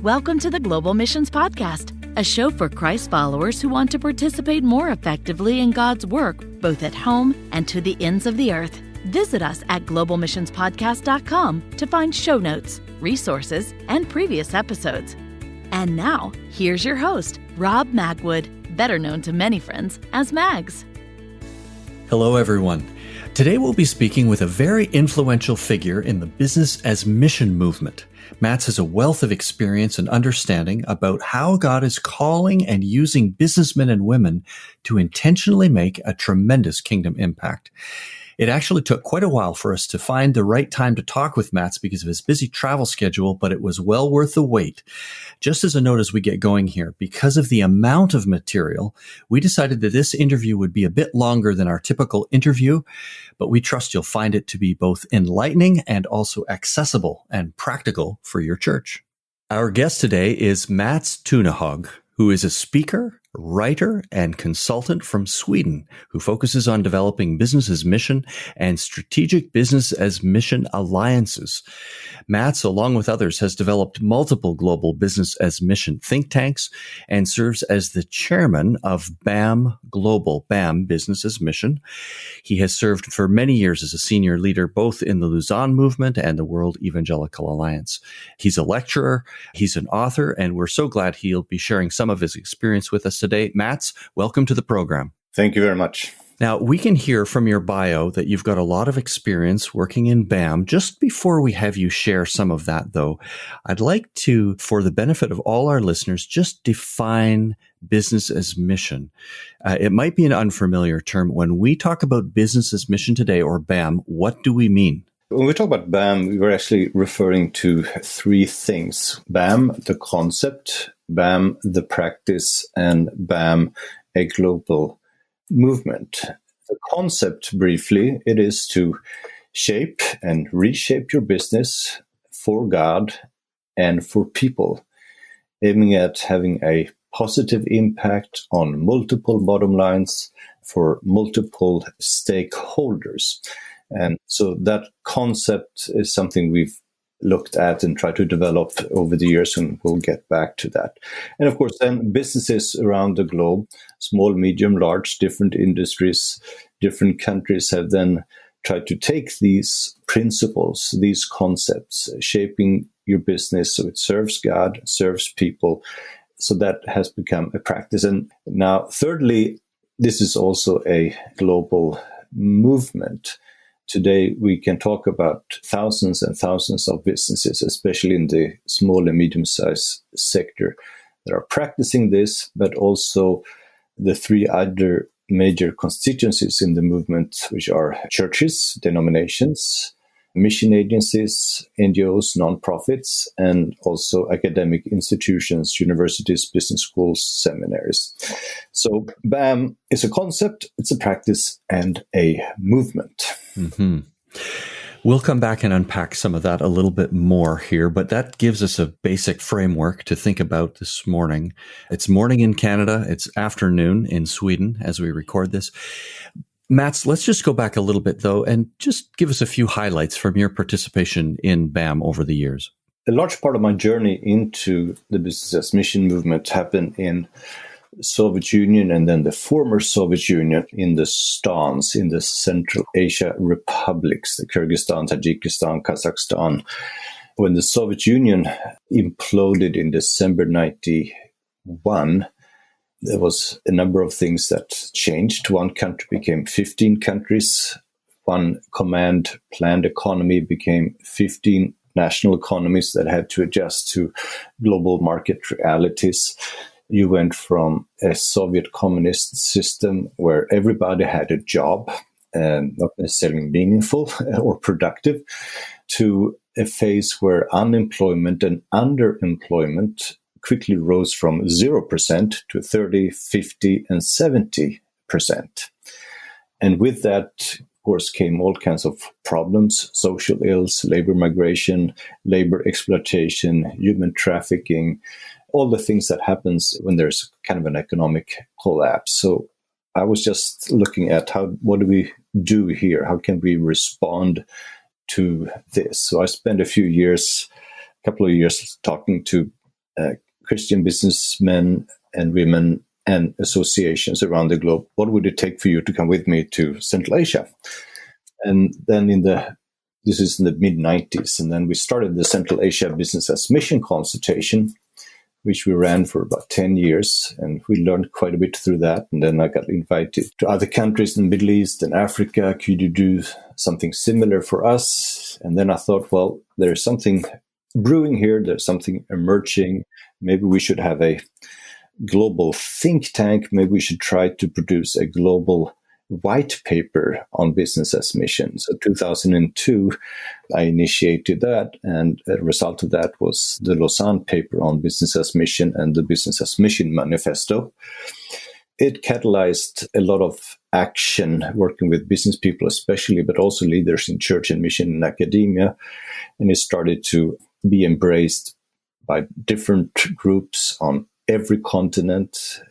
Welcome to the Global Missions Podcast, a show for Christ followers who want to participate more effectively in God's work, both at home and to the ends of the earth. Visit us at globalmissionspodcast.com to find show notes, resources, and previous episodes. And now, here's your host, Rob Magwood, better known to many friends as Mags. Hello, everyone. Today we'll be speaking with a very influential figure in the business as mission movement. Mats has a wealth of experience and understanding about how God is calling and using businessmen and women to intentionally make a tremendous kingdom impact. It actually took quite a while for us to find the right time to talk with Mats because of his busy travel schedule, but it was well worth the wait. Just as a note as we get going here, because of the amount of material, we decided that this interview would be a bit longer than our typical interview, but we trust you'll find it to be both enlightening and also accessible and practical for your church. Our guest today is Mats Tunehag, who is a speaker, writer, and consultant from Sweden who focuses on developing business as mission and strategic business as mission alliances. Mats, along with others, has developed multiple global business as mission think tanks and serves as the chairman of BAM Global, BAM Business as Mission. He has served for many years as a senior leader both in the Lausanne movement and the World Evangelical Alliance. He's a lecturer, he's an author, and we're so glad he'll be sharing some of his experience with us today. Mats, welcome to the program. Thank you very much. Now, we can hear from your bio that you've got a lot of experience working in BAM. Just before we have you share some of that, though, I'd like to, for the benefit of all our listeners, just define business as mission. It might be an unfamiliar term. When we talk about business as mission today, or BAM, what do we mean? When we talk about BAM, we were actually referring to three things. BAM, the concept, BAM, the practice, and BAM, a global movement. The concept, briefly, it is to shape and reshape your business for God and for people, aiming at having a positive impact on multiple bottom lines for multiple stakeholders. And so that concept is something we've looked at and tried to develop over the years, and we'll get back to that. And of course, then businesses around the globe, small, medium, large, different industries, different countries have then tried to take these principles, these concepts, shaping your business so it serves God, serves people. So that has become a practice. And now, thirdly, this is also a global movement. Today, we can talk about thousands and thousands of businesses, especially in the small and medium-sized sector, that are practicing this, but also the three other major constituencies in the movement, which are churches, denominations, mission agencies, NGOs, nonprofits, and also academic institutions, universities, business schools, seminaries. So BAM is a concept, it's a practice, and a movement. Mm-hmm. We'll come back and unpack some of that a little bit more here, but that gives us a basic framework to think about this morning. It's morning in Canada, it's afternoon in Sweden as we record this. Mats, let's just go back a little bit, though, and just give us a few highlights from your participation in BAM over the years. A large part of my journey into the business as mission movement happened in Soviet Union and then the former Soviet Union in the stans, in the Central Asia republics, the Kyrgyzstan, Tajikistan, Kazakhstan. When the Soviet Union imploded in December 1991, there was a number of things that changed. One country became 15 countries. One command planned economy became 15 national economies that had to adjust to global market realities. You went from a Soviet communist system where everybody had a job, not necessarily meaningful or productive, to a phase where unemployment and underemployment quickly rose from 0% to 30, 50, and 70%. And with that, of course, came all kinds of problems, social ills, labor migration, labor exploitation, human trafficking, all the things that happens when there's kind of an economic collapse. So I was just looking at what do we do here? How can we respond to this? So I spent a couple of years talking to Christian businessmen and women and associations around the globe, what would it take for you to come with me to Central Asia? And then this is in the mid-90s, and then we started the Central Asia Business as Mission consultation, which we ran for about 10 years, and we learned quite a bit through that. And then I got invited to other countries in the Middle East and Africa. Could you do something similar for us? And then I thought, well, there's something brewing here. There's something emerging. Maybe we should have a global think tank. Maybe we should try to produce a global white paper on business as mission. So 2002, I initiated that, and a result of that was the Lausanne paper on business as mission and the business as mission manifesto. It catalyzed a lot of action working with business people especially, but also leaders in church and mission and academia. And it started to be embraced by different groups on every continent.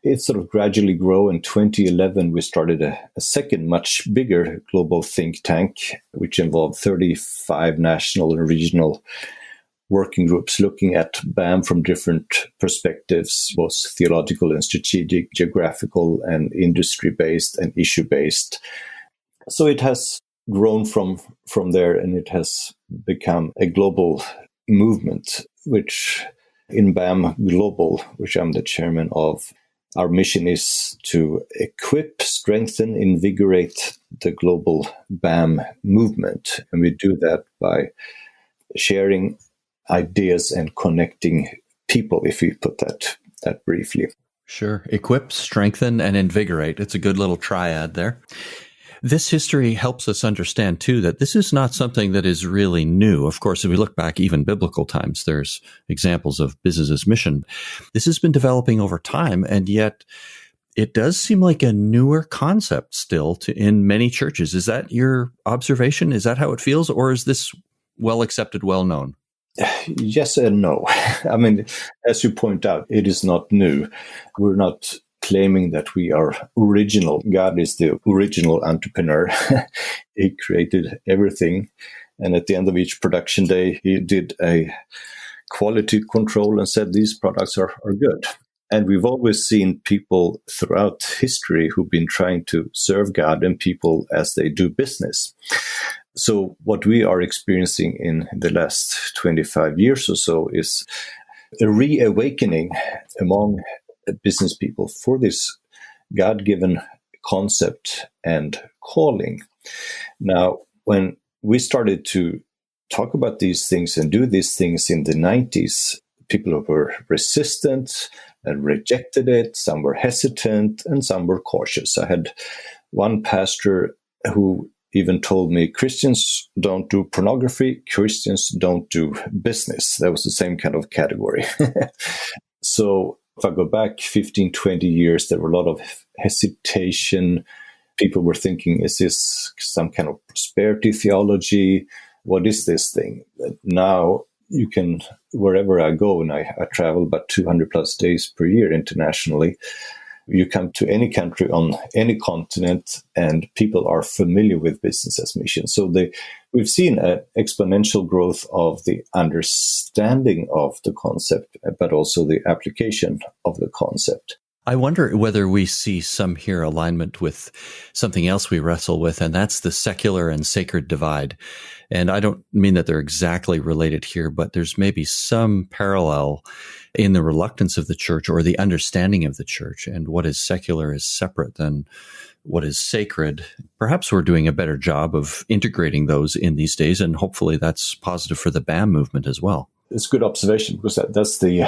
It sort of gradually grew. In 2011, we started a second, much bigger global think tank, which involved 35 national and regional working groups looking at BAM from different perspectives, both theological and strategic, geographical and industry-based and issue-based. So it has grown from there, and it has become a global movement, which in BAM Global, which I'm the chairman of, our mission is to equip, strengthen, invigorate the global BAM movement. And we do that by sharing ideas and connecting people, if we put that briefly. Sure. Equip, strengthen, and invigorate. It's a good little triad there. This history helps us understand, too, that this is not something that is really new. Of course, if we look back even biblical times, there's examples of business as mission. This has been developing over time, and yet it does seem like a newer concept still in many churches. Is that your observation? Is that how it feels, or is this well accepted, well known? Yes and no. I mean, as you point out, it is not new. We're not claiming that we are original. God is the original entrepreneur. He created everything. And at the end of each production day, he did a quality control and said, these products are good. And we've always seen people throughout history who've been trying to serve God and people as they do business. So what we are experiencing in the last 25 years or so is a reawakening among business people for this God-given concept and calling. Now, when we started to talk about these things and do these things in the 90s, people were resistant and rejected it. Some were hesitant and some were cautious. I had one pastor who even told me, Christians don't do pornography, Christians don't do business. That was the same kind of category. So if I go back 15, 20 years, there were a lot of hesitation. People were thinking, is this some kind of prosperity theology? What is this thing? Now you can, wherever I go, and I travel about 200 plus days per year internationally, you come to any country on any continent and people are familiar with business as mission. So we've seen an exponential growth of the understanding of the concept, but also the application of the concept. I wonder whether we see some here alignment with something else we wrestle with, and that's the secular and sacred divide. And I don't mean that they're exactly related here, but there's maybe some parallel in the reluctance of the church or the understanding of the church, and what is secular is separate than what is sacred. Perhaps we're doing a better job of integrating those in these days, and hopefully that's positive for the BAM movement as well. It's a good observation, because that's the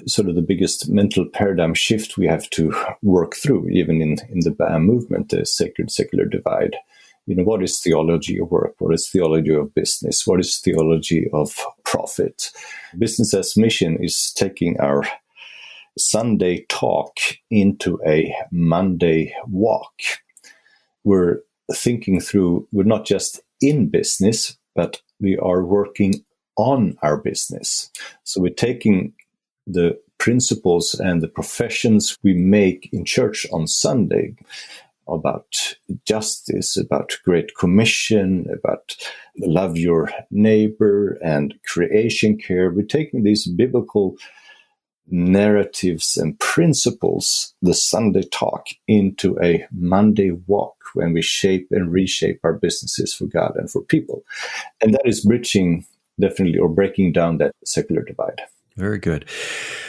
sort of the biggest mental paradigm shift we have to work through, even in the BAM movement, the sacred-secular divide. What is theology of work? What is theology of business? What is theology of profit? Business as mission is taking our Sunday talk into a Monday walk. We're thinking through, we're not just in business, but we are working on our business. So we're taking the principles and the professions we make in church on Sunday, about justice, about Great Commission, about love your neighbor and creation care. We're taking these biblical narratives and principles, the Sunday talk, into a Monday walk when we shape and reshape our businesses for God and for people. And that is bridging definitely, or breaking down that secular divide. Very good.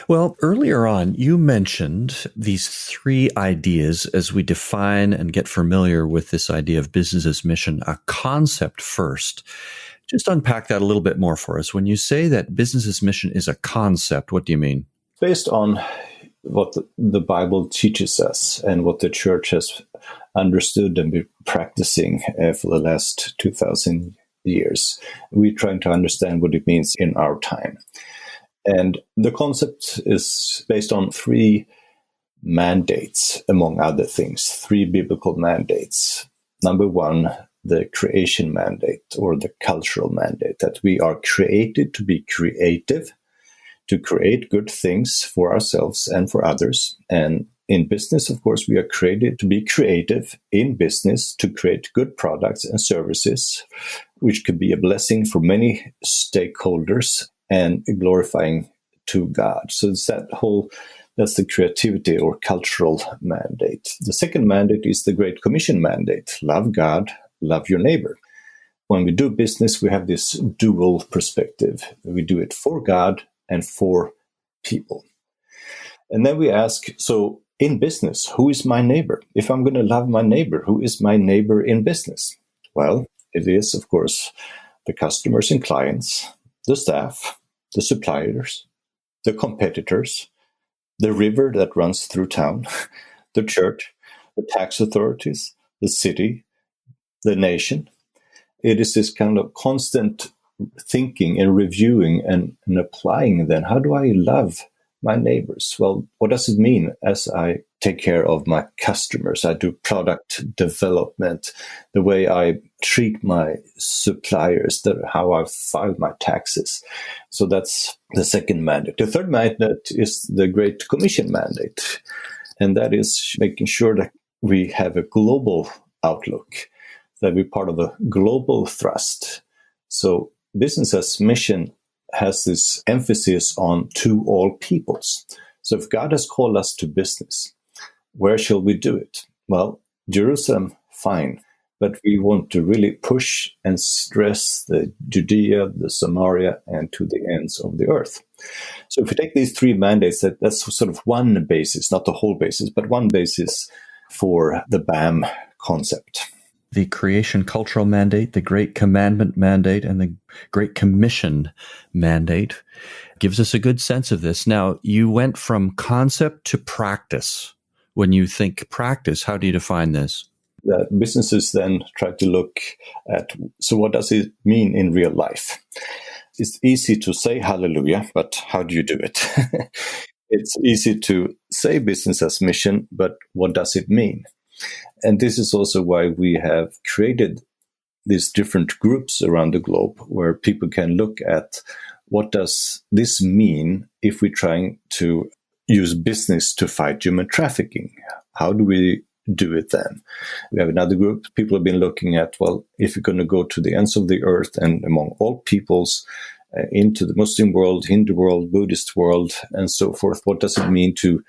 Well, earlier on, you mentioned these three ideas as we define and get familiar with this idea of business as mission, a concept first. Just unpack that a little bit more for us. When you say that business as mission is a concept, what do you mean? Based on what the Bible teaches us and what the church has understood and been practicing for the last 2,000 years, we're trying to understand what it means in our time. And the concept is based on three mandates, among other things, three biblical mandates. Number one, the creation mandate or the cultural mandate, that we are created to be creative, to create good things for ourselves and for others. And in business, of course, we are created to be creative in business, to create good products and services, which could be a blessing for many stakeholders and glorifying to God. So it's that's the creativity or cultural mandate. The second mandate is the Great Commission mandate. Love God, love your neighbor. When we do business, we have this dual perspective. We do it for God and for people. And then we ask, so in business, who is my neighbor? If I'm going to love my neighbor, who is my neighbor in business? Well, it is, of course, the customers and clients, the staff, the suppliers, the competitors, the river that runs through town, the church, the tax authorities, the city, the nation. It is this kind of constant thinking and reviewing and applying then. How do I love my neighbors? Well, what does it mean as I take care of my customers? I do product development, the way I treat my suppliers, how I file my taxes. So that's the second mandate. The third mandate is the Great Commission mandate. And that is making sure that we have a global outlook, that we're part of a global thrust. So business as mission has this emphasis on to all peoples. So if God has called us to business, where shall we do it? Well, Jerusalem, fine. But we want to really push and stress the Judea, the Samaria, and to the ends of the earth. So if we take these three mandates, that's sort of one basis, not the whole basis, but one basis for the BAM concept. The creation cultural mandate, the Great Commandment mandate, and the Great Commission mandate gives us a good sense of this. Now, you went from concept to practice. When you think practice, how do you define this? Businesses then try to look at, so what does it mean in real life? It's easy to say hallelujah, but how do you do it? It's easy to say business as mission, but what does it mean? And this is also why we have created these different groups around the globe where people can look at what does this mean if we're trying to use business to fight human trafficking? How do we do it then? We have another group. People have been looking at, well, if you're going to go to the ends of the earth and among all peoples, into the Muslim world, Hindu world, Buddhist world, and so forth, what does it mean to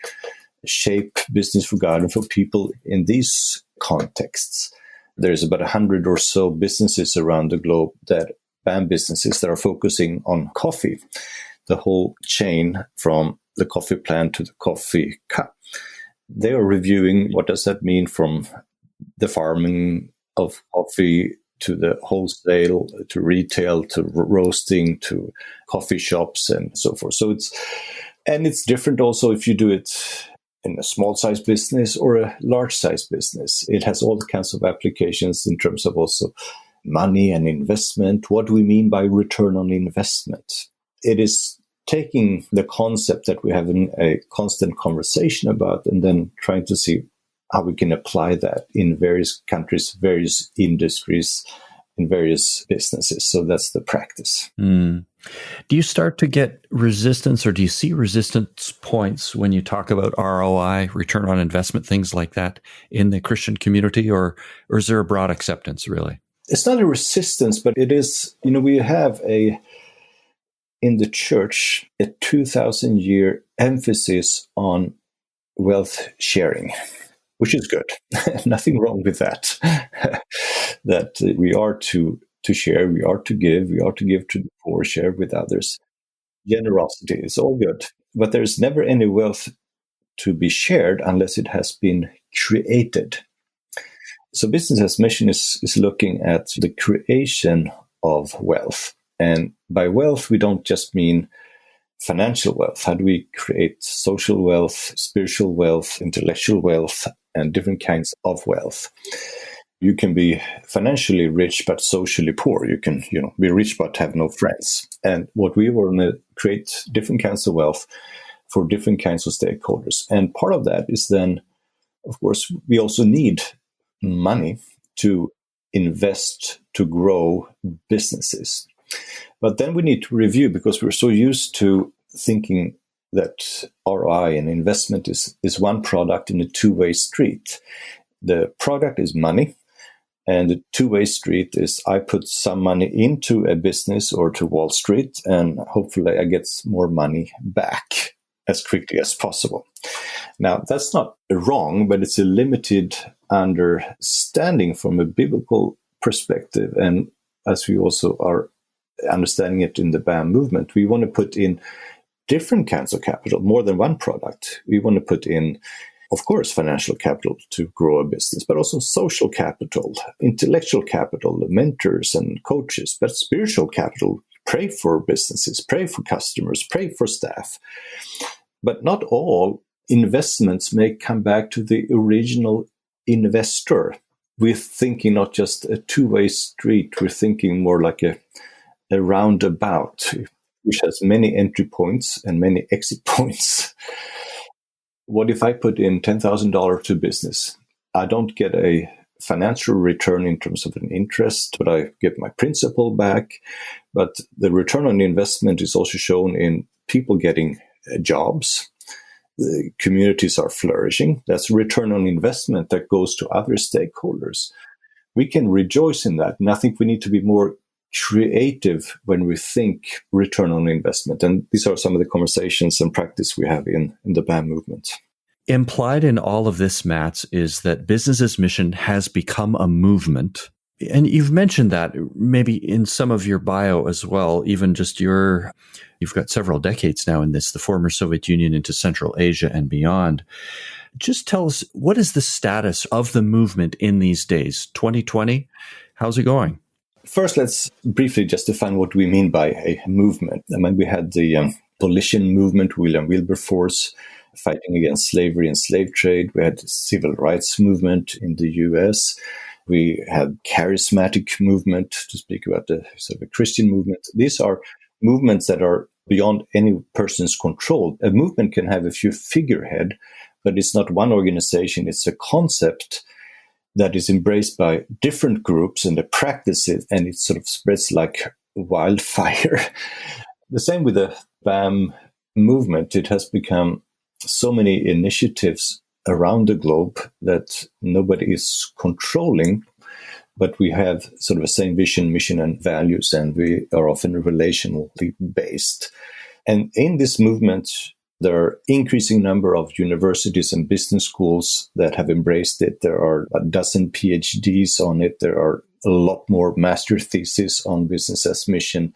shape business for God and for people in these contexts? There's about 100 or so businesses around the globe, that BAM businesses that are focusing on coffee, the whole chain from the coffee plant to the coffee cup. They are reviewing what does that mean from the farming of coffee to the wholesale, to retail, to roasting, to coffee shops, and so forth. So it's different also if you do it in a small size business or a large size business. It has all kinds of applications in terms of also money and investment. What do we mean by return on investment? It is taking the concept that we're having a constant conversation about and then trying to see how we can apply that in various countries, various industries, in various businesses. So that's the practice. Do you start to get resistance, or do you see resistance points when you talk about ROI, return on investment, things like that in the Christian community, or is there a broad acceptance really? It's not a resistance, but it is, we have in the church, a 2,000-year emphasis on wealth sharing, which is good. Nothing wrong with that. That we are to share, we are to give to the poor, share with others. Generosity is all good. But there's never any wealth to be shared unless it has been created. So business as mission is looking at the creation of wealth. And by wealth, we don't just mean financial wealth. How do we create social wealth, spiritual wealth, intellectual wealth, and different kinds of wealth? You can be financially rich but socially poor. You can, be rich but have no friends. And what we want to create different kinds of wealth for different kinds of stakeholders. And part of that is then, of course, we also need money to invest, to grow businesses. But then we need to review, because we're so used to thinking that ROI and investment is one product in a two-way street. The product is money, and the two-way street is I put some money into a business or to Wall Street, and hopefully I get more money back as quickly as possible. Now, that's not wrong, but it's a limited understanding from a biblical perspective. And as we also are understanding it in the BAM movement, we want to put in different kinds of capital, more than one product. We want to put in, of course, financial capital to grow a business, but also social capital, intellectual capital, mentors and coaches, but spiritual capital. Pray for businesses, pray for customers, pray for staff. But not all investments may come back to the original investor. We're thinking not just a two-way street, we're thinking more like a roundabout, which has many entry points and many exit points. What if I put in $10,000 to business? I don't get a financial return in terms of an interest, but I get my principal back. But the return on investment is also shown in people getting jobs. The communities are flourishing. That's return on investment that goes to other stakeholders. We can rejoice in that. And I think we need to be more creative when we think return on investment. And these are some of the conversations and practice we have in the BAM movement. Implied in all of this, Mats, is that business as mission has become a movement. And you've mentioned that maybe in some of your bio as well, even just you've got several decades now in this, the former Soviet Union into Central Asia and beyond. Just tell us, what is the status of the movement in these days? 2020, how's it going? First, let's briefly just define what we mean by a movement. I mean, we had the abolition movement, William Wilberforce, fighting against slavery and slave trade. We had the civil rights movement in the US. We had charismatic movement, to speak about the sort of a Christian movement. These are movements that are beyond any person's control. A movement can have a few figurehead, but it's not one organization. It's a concept that is embraced by different groups and they practice it, and it sort of spreads like wildfire. The same with the BAM movement. It has become so many initiatives around the globe that nobody is controlling, but we have sort of the same vision, mission, and values, and we are often relationally based. And in this movement, there are increasing number of universities and business schools that have embraced it. There are a dozen PhDs on it. There are a lot more master theses on business as mission.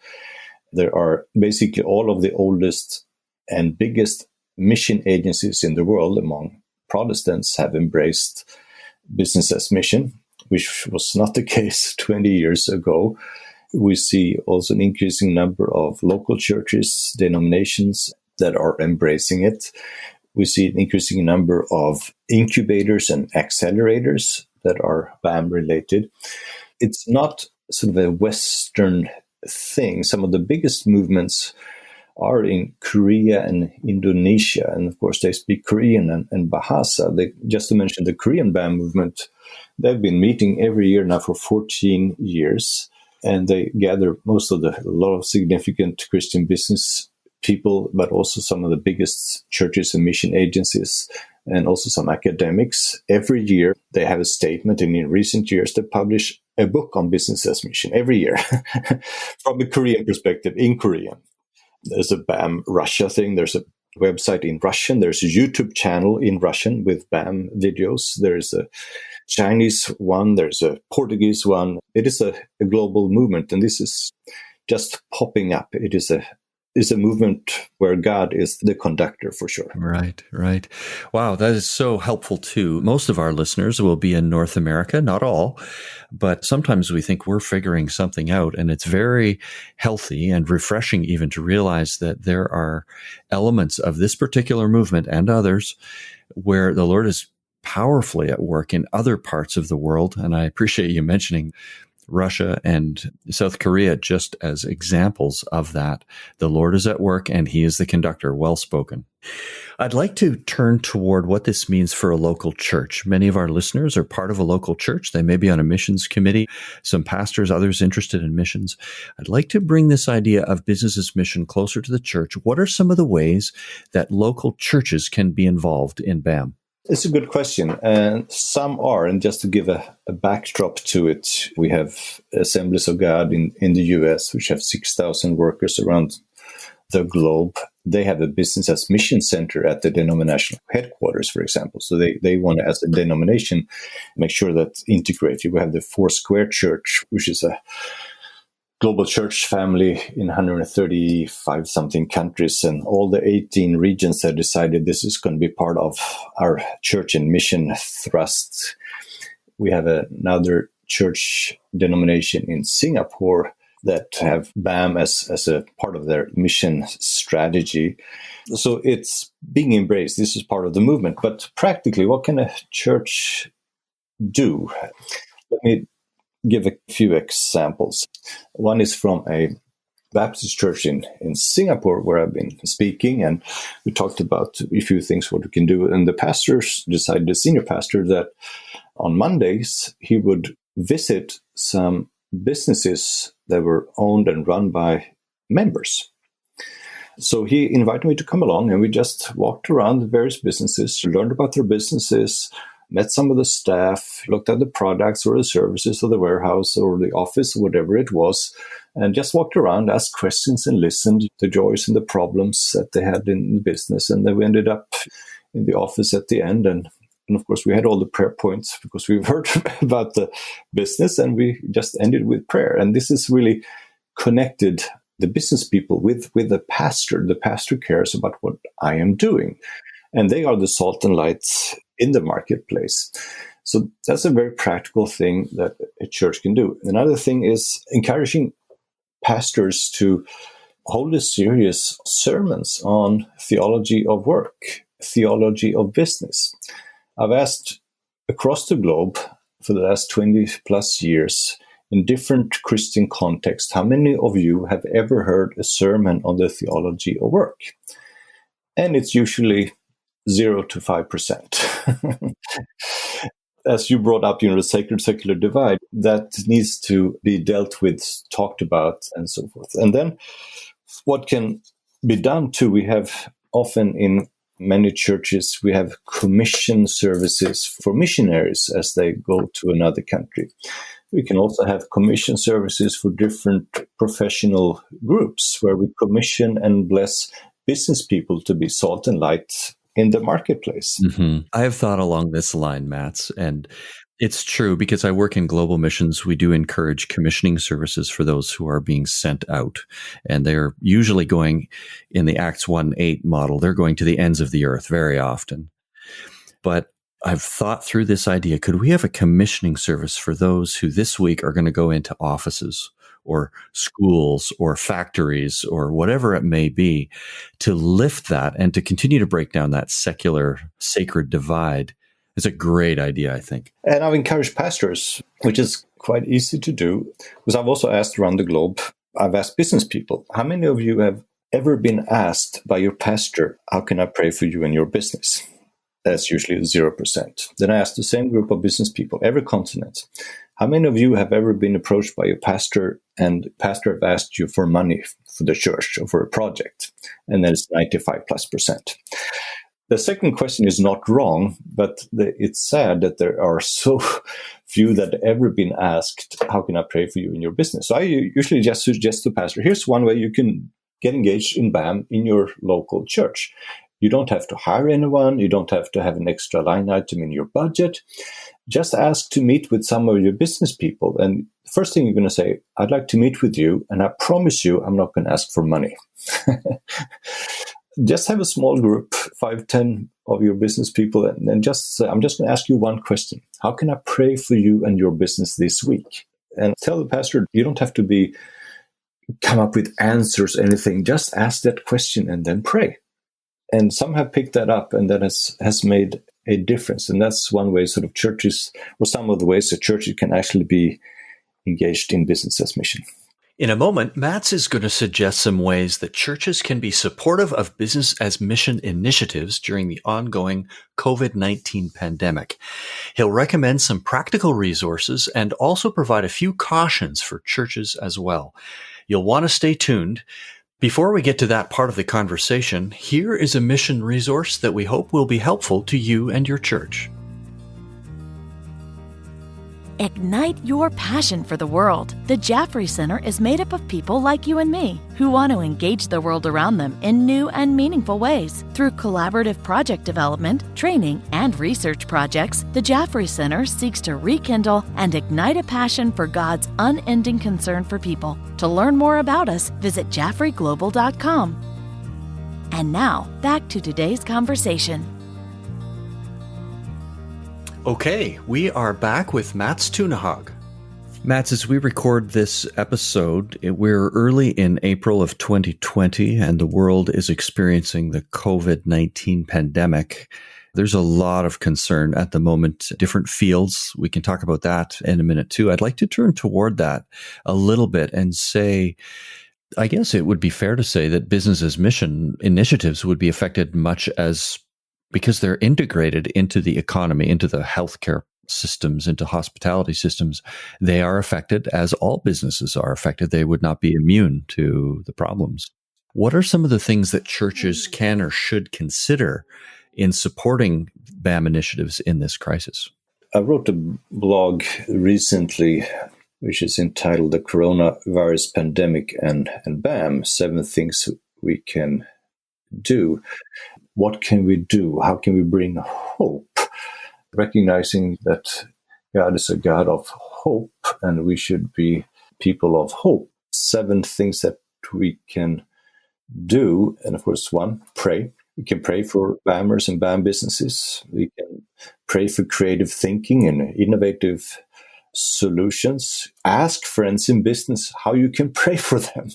There are basically all of the oldest and biggest mission agencies in the world among Protestants have embraced business as mission, which was not the case 20 years ago. We see also an increasing number of local churches, denominations that are embracing it. We see an increasing number of incubators and accelerators that are BAM related. It's not sort of a Western thing. Some of the biggest movements are in Korea and Indonesia. And of course, they speak Korean and Bahasa. Just to mention the Korean BAM movement, they've been meeting every year now for 14 years. And they gather a lot of significant Christian business people, but also some of the biggest churches and mission agencies, and also some academics. Every year they have a statement, and in recent years they publish a book on business as mission every year from a Korean perspective, in Korean. There's a BAM Russia thing. There's a website in Russian. There's a YouTube channel in Russian with BAM videos. There's a Chinese one. There's a Portuguese one. It is a global movement, and this is just popping up. It is a movement where God is the conductor for sure. Right, right. Wow, that is so helpful too. Most of our listeners will be in North America, not all, but sometimes we think we're figuring something out, and it's very healthy and refreshing even to realize that there are elements of this particular movement and others where the Lord is powerfully at work in other parts of the world. And I appreciate you mentioning Russia and South Korea just as examples of that. The Lord is at work and he is the conductor. Well spoken. I'd like to turn toward what this means for a local church. Many of our listeners are part of a local church. They may be on a missions committee, some pastors, others interested in missions. I'd like to bring this idea of business as mission closer to the church. What are some of the ways that local churches can be involved in BAM? It's a good question, and some are. And just to give a backdrop to it, we have Assemblies of God in the US, which have 6,000 workers around the globe. They have a business as mission center at the denominational headquarters, for example. So they want to, as a denomination, make sure that's integrated. We have the Foursquare Church, which is a global church family in 135 something countries, and all the 18 regions have decided this is going to be part of our church and mission thrust. We have another church denomination in Singapore that have BAM as a part of their mission strategy. So it's being embraced. This is part of the movement. But practically, what can a church do? Let me give a few examples. One is from a Baptist church in Singapore, where I've been speaking, and we talked about a few things what we can do. And the pastors decided, the senior pastor, that on Mondays he would visit some businesses that were owned and run by members. So he invited me to come along, and we just walked around the various businesses, learned about their businesses, met some of the staff, looked at the products or the services of the warehouse or the office, whatever it was, and just walked around, asked questions and listened to the joys and the problems that they had in the business. And then we ended up in the office at the end. And of course, we had all the prayer points because we've heard about the business, and we just ended with prayer. And this is really connected the business people with the pastor. The pastor cares about what I am doing, and they are the salt and light in the marketplace. So that's a very practical thing that a church can do. Another thing is encouraging pastors to hold a serious sermons on theology of work, theology of business. I've asked across the globe for the last 20 plus years in different Christian contexts, how many of you have ever heard a sermon on the theology of work? And it's usually 0 to 5%. As you brought up, the sacred-secular divide, that needs to be dealt with, talked about, and so forth. And then what can be done too, we have often in many churches, we have commission services for missionaries as they go to another country. We can also have commission services for different professional groups where we commission and bless business people to be salt and light in the marketplace. Mm-hmm. I have thought along this line, Mats, and it's true because I work in global missions. We do encourage commissioning services for those who are being sent out, and they're usually going in the Acts 1:8 model. They're going to the ends of the earth very often. But I've thought through this idea. Could we have a commissioning service for those who this week are going to go into offices or schools or factories or whatever it may be, to lift that and to continue to break down that secular sacred divide? It's a great idea, I think. And I've encouraged pastors, which is quite easy to do, because I've also asked around the globe, I've asked business people, how many of you have ever been asked by your pastor, how can I pray for you and your business? That's usually 0%. Then I asked the same group of business people, every continent, How many of you have ever been approached by a pastor and the pastor have asked you for money for the church or for a project? And then it's 95+%. The second question is not wrong, but it's sad that there are so few that have ever been asked, how can I pray for you in your business? So I usually just suggest to pastor, here's one way you can get engaged in BAM in your local church. You don't have to hire anyone. You don't have to have an extra line item in your budget. Just ask to meet with some of your business people. And the first thing you're going to say, I'd like to meet with you. And I promise you, I'm not going to ask for money. Just have a small group, 5, 10 of your business people. And just say, I'm just going to ask you one question. How can I pray for you and your business this week? And tell the pastor, you don't have to come up with answers, anything. Just ask that question and then pray. And some have picked that up, and that has made a difference. And that's one way sort of churches, or some of the ways that churches can actually be engaged in business as mission. In a moment, Mats is going to suggest some ways that churches can be supportive of business as mission initiatives during the ongoing COVID-19 pandemic. He'll recommend some practical resources and also provide a few cautions for churches as well. You'll want to stay tuned. Before we get to that part of the conversation, here is a mission resource that we hope will be helpful to you and your church. Ignite your passion for the world. The Jaffrey Center is made up of people like you and me who want to engage the world around them in new and meaningful ways. Through collaborative project development, training, and research projects, the Jaffrey Center seeks to rekindle and ignite a passion for God's unending concern for people. To learn more about us, visit jaffreyglobal.com. And now, back to today's conversation. Okay, we are back with Mats Tunehag. Mats, as we record this episode, we're early in April of 2020, and the world is experiencing the COVID-19 pandemic. There's a lot of concern at the moment, different fields. We can talk about that in a minute too. I'd like to turn toward that a little bit and say, I guess it would be fair to say that business as mission initiatives would be affected much as because they're integrated into the economy, into the healthcare systems, into hospitality systems. They are affected as all businesses are affected. They would not be immune to the problems. What are some of the things that churches can or should consider in supporting BAM initiatives in this crisis? I wrote a blog recently, which is entitled The Coronavirus Pandemic and BAM, 7 Things We Can Do. What can we do? How can we bring hope? Recognizing that God is a God of hope and we should be people of hope. 7 things that we can do. And of course, 1, pray. We can pray for BAMers and BAM businesses. We can pray for creative thinking and innovative solutions. Ask friends in business how you can pray for them.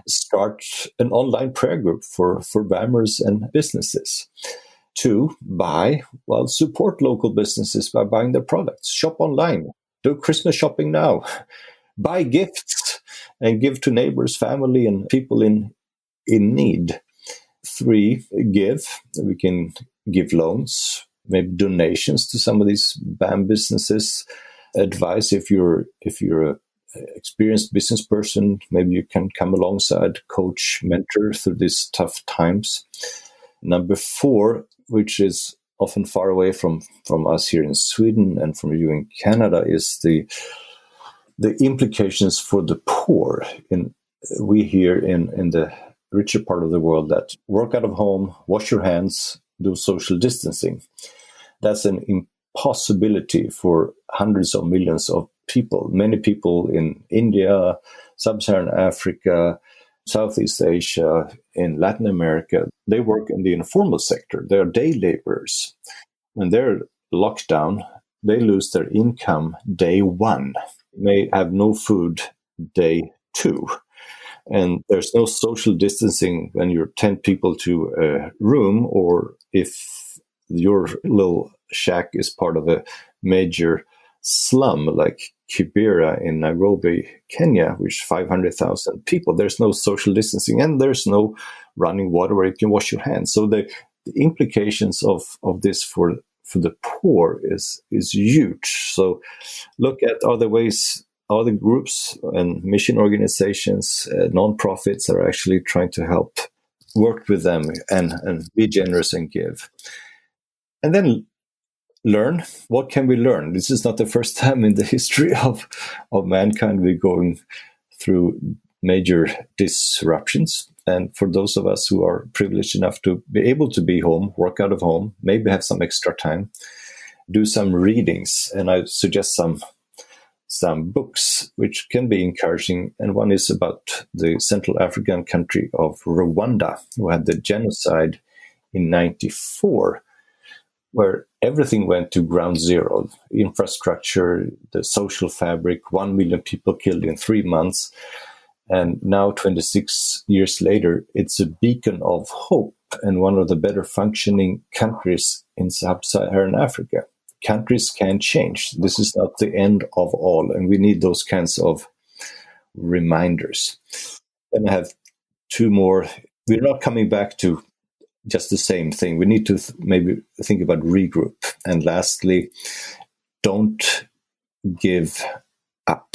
Start an online prayer group for BAMers and businesses. 2, support local businesses by buying their products. Shop online. Do Christmas shopping now. Buy gifts and give to neighbors, family, and people in need. 3, give. We can give loans, maybe donations to some of these BAM businesses. Advice, if you're an experienced business person, maybe you can come alongside, coach, mentor through these tough times. Number 4, which is often far away from us here in Sweden and from you in Canada, is the implications for the poor. We here in the richer part of the world that work out of home, wash your hands, do social distancing. That's an impossibility for hundreds of millions of people. Many people in India, Sub-Saharan Africa, Southeast Asia, in Latin America, they work in the informal sector. They are day laborers. When they're locked down, they lose their income day 1. May have no food day 2. And there's no social distancing when you're 10 people to a room, or if your little shack is part of a major slum like Kibera in Nairobi, Kenya, which 500,000 people. There's no social distancing and there's no running water where you can wash your hands. So the implications of this for for the poor is huge. So look at other ways, other groups and mission organizations, nonprofits are actually trying to help work with them and be generous and give. And then learn. What can we learn? This is not the first time in the history of mankind we're going through major disruptions. And for those of us who are privileged enough to be able to be home, work out of home, maybe have some extra time, do some readings. And I suggest some books which can be encouraging. And one is about the Central African country of Rwanda, who had the genocide in 1994, where everything went to ground zero. Infrastructure, the social fabric, 1 million people killed in 3 months. And now, 26 years later, it's a beacon of hope and one of the better functioning countries in sub-Saharan Africa. Countries can change. This is not the end of all, and we need those kinds of reminders. And I have two more. We're not coming back to just the same thing. We need to maybe think about regroup. And lastly, don't give up.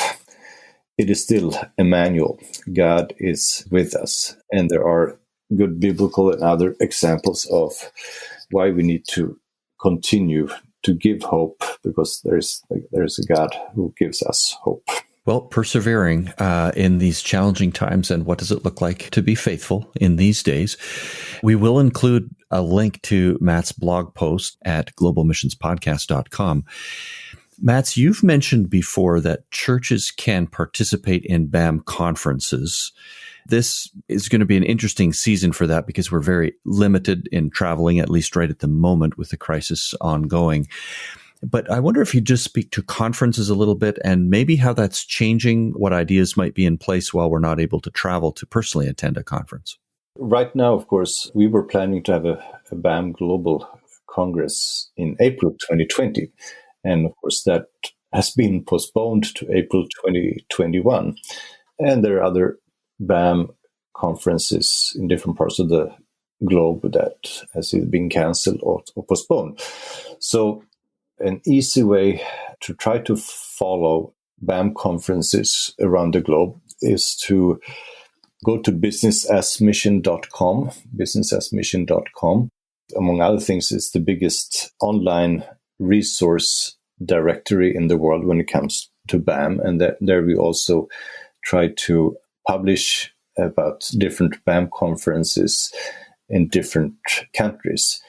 It is still Emmanuel. God is with us. And there are good biblical and other examples of why we need to continue to give hope, because there's a God who gives us hope. Well, persevering in these challenging times, and what does it look like to be faithful in these days? We will include a link to Matt's blog post at globalmissionspodcast.com. Mats, you've mentioned before that churches can participate in BAM conferences. This is going to be an interesting season for that because we're very limited in traveling, at least right at the moment with the crisis ongoing. But I wonder if you'd just speak to conferences a little bit and maybe how that's changing, what ideas might be in place while we're not able to travel to personally attend a conference. Right now, of course, we were planning to have a BAM Global Congress in April 2020. And of course, that has been postponed to April 2021. And there are other BAM conferences in different parts of the globe that has either been canceled or postponed. So an easy way to try to follow BAM conferences around the globe is to go to businessasmission.com. Businessasmission.com, among other things, is the biggest online resource directory in the world when it comes to BAM. And there we also try to publish about different BAM conferences in different countries.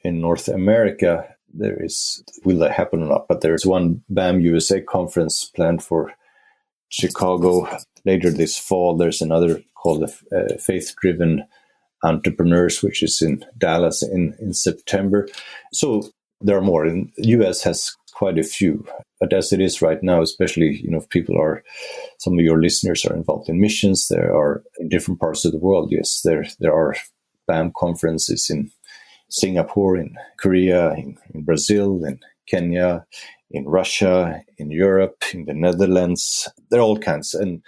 In North America, there is, will that happen or not, but there's one BAM USA conference planned for Chicago later this fall. There's another called Faith-Driven Entrepreneurs, which is in Dallas in September. So there are more. And the US has quite a few. But as it is right now, especially, if people some of your listeners are involved in missions, there are in different parts of the world. Yes, there are BAM conferences in Singapore, in Korea, in Brazil, in Kenya, in Russia, in Europe, in the Netherlands. There are all kinds. And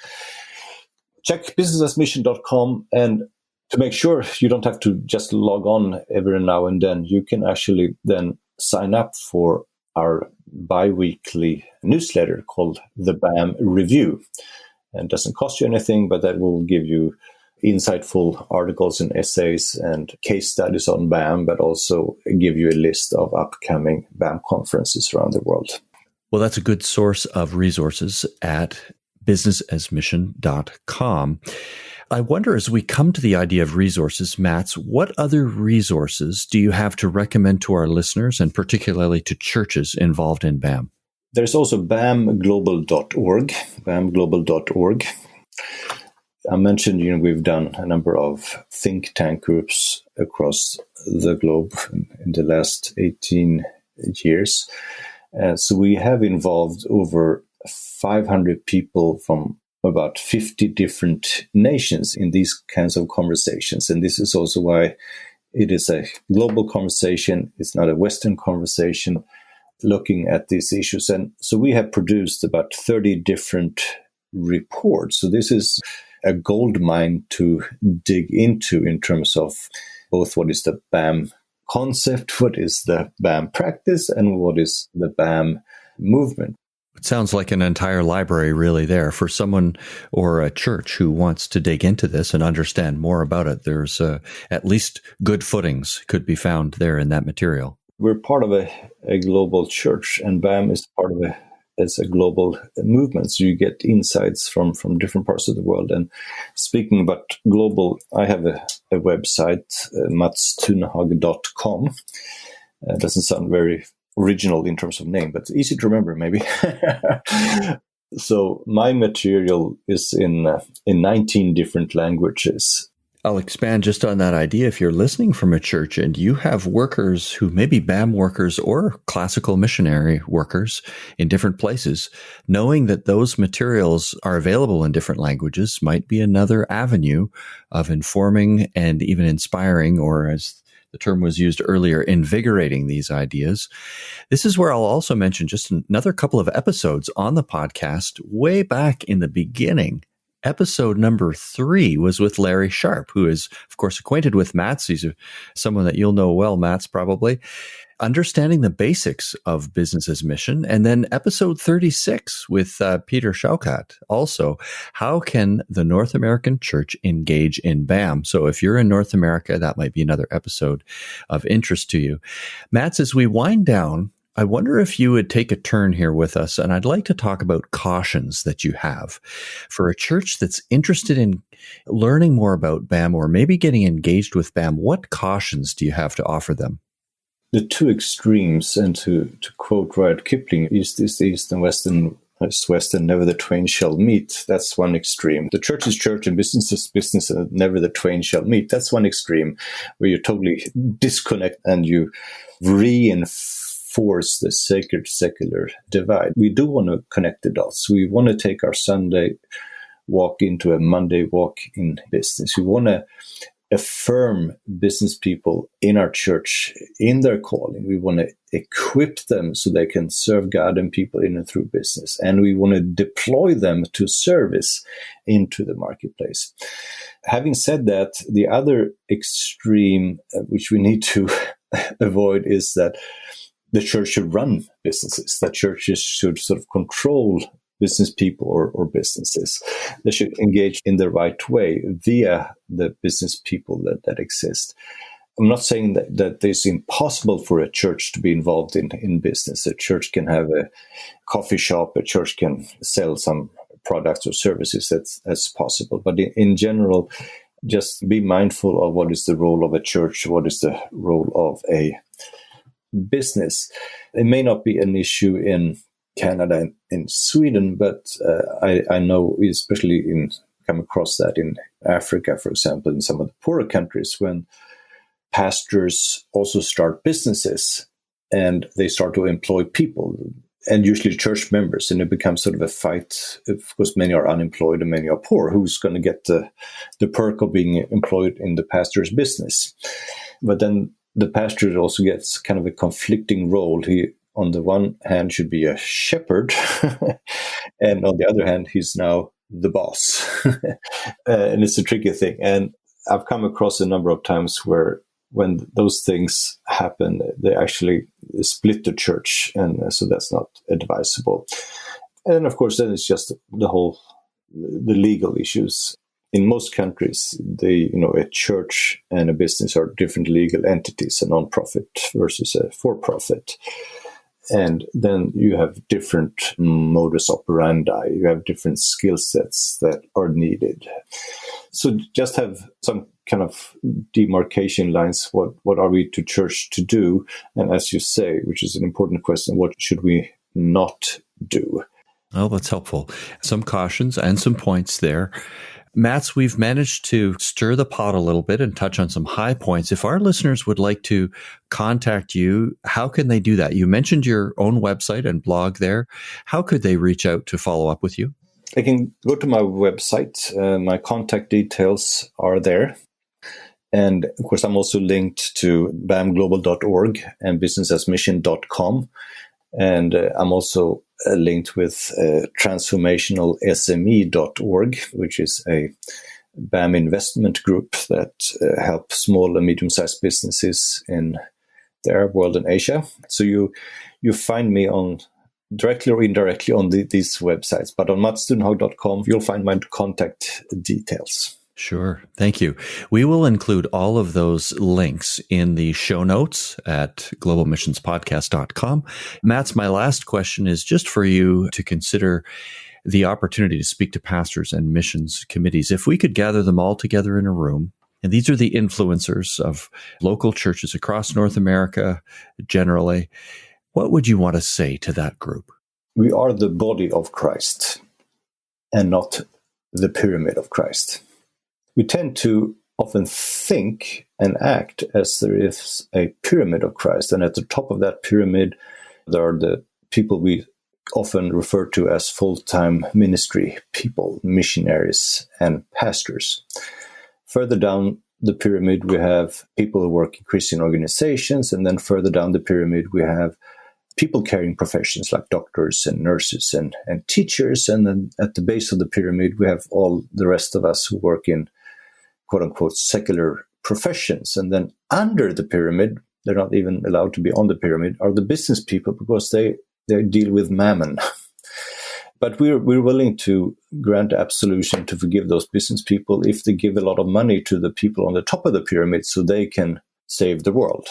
check businessasmission.com, and to make sure you don't have to just log on every now and then, you can actually then sign up for our bi-weekly newsletter called the BAM Review. And it doesn't cost you anything, but that will give you insightful articles and essays and case studies on BAM, but also give you a list of upcoming BAM conferences around the world. Well, that's a good source of resources at businessasmission.com. I wonder, as we come to the idea of resources, Mats, what other resources do you have to recommend to our listeners, and particularly to churches involved in BAM? There's also bamglobal.org, bamglobal.org. I mentioned, we've done a number of think tank groups across the globe in the last 18 years. So we have involved over 500 people from about 50 different nations in these kinds of conversations. And this is also why it is a global conversation. It's not a Western conversation looking at these issues. And so we have produced about 30 different reports. So this is a gold mine to dig into in terms of both what is the BAM concept, what is the BAM practice, and what is the BAM movement. It sounds like an entire library really there for someone or a church who wants to dig into this and understand more about it. There's at least good footings could be found there in that material. We're part of a global church, and BAM is part of it's a global movement. So you get insights from different parts of the world. And speaking about global, I have a website, matsunehag.com. Doesn't sound very original in terms of name, but easy to remember maybe. So my material is in 19 different languages. I'll expand just on that idea. If you're listening from a church and you have workers who may be BAM workers or classical missionary workers in different places, knowing that those materials are available in different languages might be another avenue of informing and even inspiring, or as the term was used earlier, invigorating these ideas. This is where I'll also mention just another couple of episodes on the podcast way back in the beginning. Episode number 3 was with Larry Sharp, who is, of course, acquainted with Mats. He's someone that you'll know well, Mats, probably. Understanding the basics of business as mission. And then episode 36 with Peter Schaukat. Also, how can the North American church engage in BAM? So if you're in North America, that might be another episode of interest to you. Mats, as we wind down, I wonder if you would take a turn here with us, and I'd like to talk about cautions that you have for a church that's interested in learning more about BAM or maybe getting engaged with BAM. What cautions do you have to offer them? The two extremes, and to quote Rudyard Kipling, east is east and west is west, and never the twain shall meet. That's one extreme. The church is church and business is business, and never the twain shall meet. That's one extreme where you totally disconnect and you reinforce the sacred secular divide. We do want to connect the dots. We want to take our Sunday walk into a Monday walk in business. We want to affirm business people in our church in their calling. We want to equip them so they can serve God and people in and through business. And we want to deploy them to service into the marketplace. Having said that, the other extreme, which we need to avoid, is that the church should run businesses, that churches should sort of control business people or businesses. They should engage in the right way via the business people that exist. I'm not saying that it's impossible for a church to be involved in business. A church can have a coffee shop, a church can sell some products or services, that's possible. But in general, just be mindful of what is the role of a church, what is the role of a business. It may not be an issue in Canada and in Sweden, but I know, especially come across that in Africa, for example, in some of the poorer countries, when pastors also start businesses and they start to employ people, and usually church members, and it becomes sort of a fight. Of course, many are unemployed and many are poor. Who's going to get the perk of being employed in the pastor's business? But then the pastor also gets kind of a conflicting role. He, on the one hand, should be a shepherd, and on the other hand, he's now the boss. And it's a tricky thing. And I've come across a number of times where when those things happen, they actually split the church, and so that's not advisable. And of course, then it's just the legal issues. In most countries, a church and a business are different legal entities, a non-profit versus a for-profit. And then you have different modus operandi, you have different skill sets that are needed. So just have some kind of demarcation lines. What are we to church to do? And as you say, which is an important question, what should we not do? Well, that's helpful. Some cautions and some points there. Mats, we've managed to stir the pot a little bit and touch on some high points. If our listeners would like to contact you, how can they do that? You mentioned your own website and blog there. How could they reach out to follow up with you? They can go to my website. My contact details are there. And of course, I'm also linked to bamglobal.org and businessasmission.com. And I'm also linked with transformationalsme.org, which is a BAM investment group that helps small and medium-sized businesses in the Arab world and Asia. So you find me on directly or indirectly on these websites. But on matsunehag.com, you'll find my contact details. Sure. Thank you. We will include all of those links in the show notes at globalmissionspodcast.com. Mats, my last question is just for you to consider the opportunity to speak to pastors and missions committees. If we could gather them all together in a room, and these are the influencers of local churches across North America generally, what would you want to say to that group? We are the body of Christ and not the pyramid of Christ. We tend to often think and act as there is a pyramid of Christ. And at the top of that pyramid, there are the people we often refer to as full-time ministry people, missionaries and pastors. Further down the pyramid, we have people who work in Christian organizations. And then further down the pyramid, we have people carrying professions like doctors and nurses and teachers. And then at the base of the pyramid, we have all the rest of us who work in quote-unquote secular professions. And then under the pyramid, they're not even allowed to be on the pyramid, are the business people because they deal with mammon. But we're willing to grant absolution to forgive those business people if they give a lot of money to the people on the top of the pyramid so they can save the world.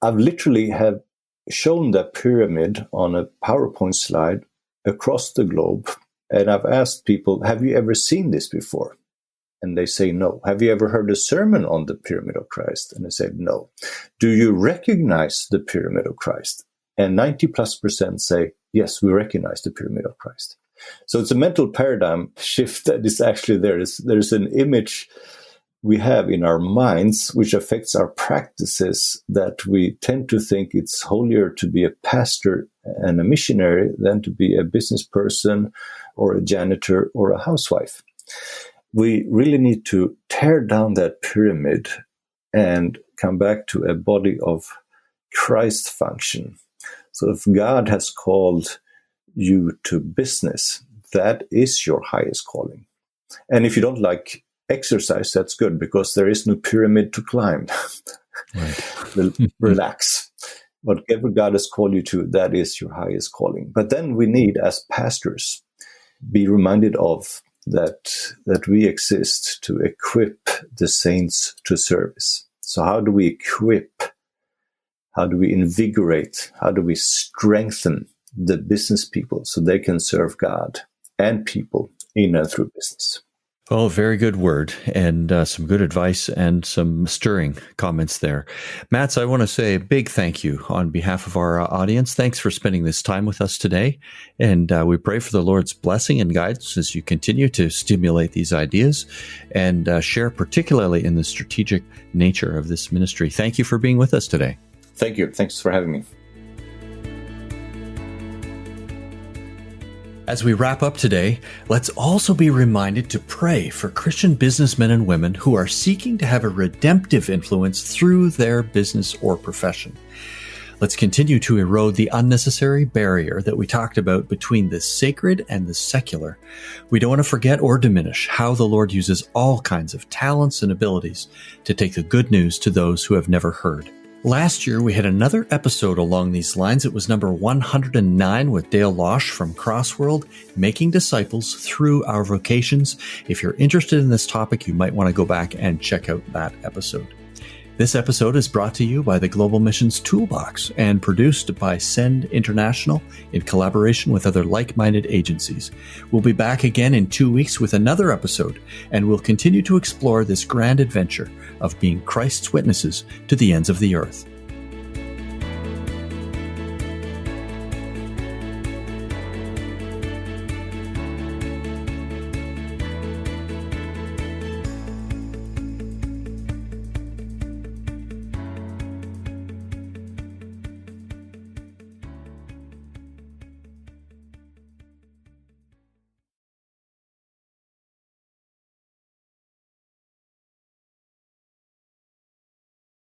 I've literally have shown that pyramid on a PowerPoint slide across the globe. And I've asked people, have you ever seen this before? And they say no. Have you ever heard a sermon on the pyramid of Christ? And they said no. Do you recognize the pyramid of Christ? And 90+% say, yes, we recognize the pyramid of Christ. So it's a mental paradigm shift that is actually there. There's an image we have in our minds which affects our practices that we tend to think it's holier to be a pastor and a missionary than to be a business person or a janitor or a housewife. We really need to tear down that pyramid and come back to a body of Christ function. So if God has called you to business, that is your highest calling. And if you don't like exercise, that's good because there is no pyramid to climb. Right. Relax. Whatever God has called you to, that is your highest calling. But then we need, as pastors, be reminded of that we exist to equip the saints to service. So how do we equip? How do we invigorate? How do we strengthen the business people so they can serve God and people in and through business? Well, very good word and some good advice and some stirring comments there. Mats, I want to say a big thank you on behalf of our audience. Thanks for spending this time with us today. And we pray for the Lord's blessing and guidance as you continue to stimulate these ideas and share particularly in the strategic nature of this ministry. Thank you for being with us today. Thank you. Thanks for having me. As we wrap up today, let's also be reminded to pray for Christian businessmen and women who are seeking to have a redemptive influence through their business or profession. Let's continue to erode the unnecessary barrier that we talked about between the sacred and the secular. We don't want to forget or diminish how the Lord uses all kinds of talents and abilities to take the good news to those who have never heard. Last year, we had another episode along these lines. It was number 109 with Dale Losh from Crossworld, Making Disciples Through Our Vocations. If you're interested in this topic, you might want to go back and check out that episode. This episode is brought to you by the Global Missions Toolbox and produced by Send International in collaboration with other like-minded agencies. We'll be back again in 2 weeks with another episode, and we'll continue to explore this grand adventure of being Christ's witnesses to the ends of the earth.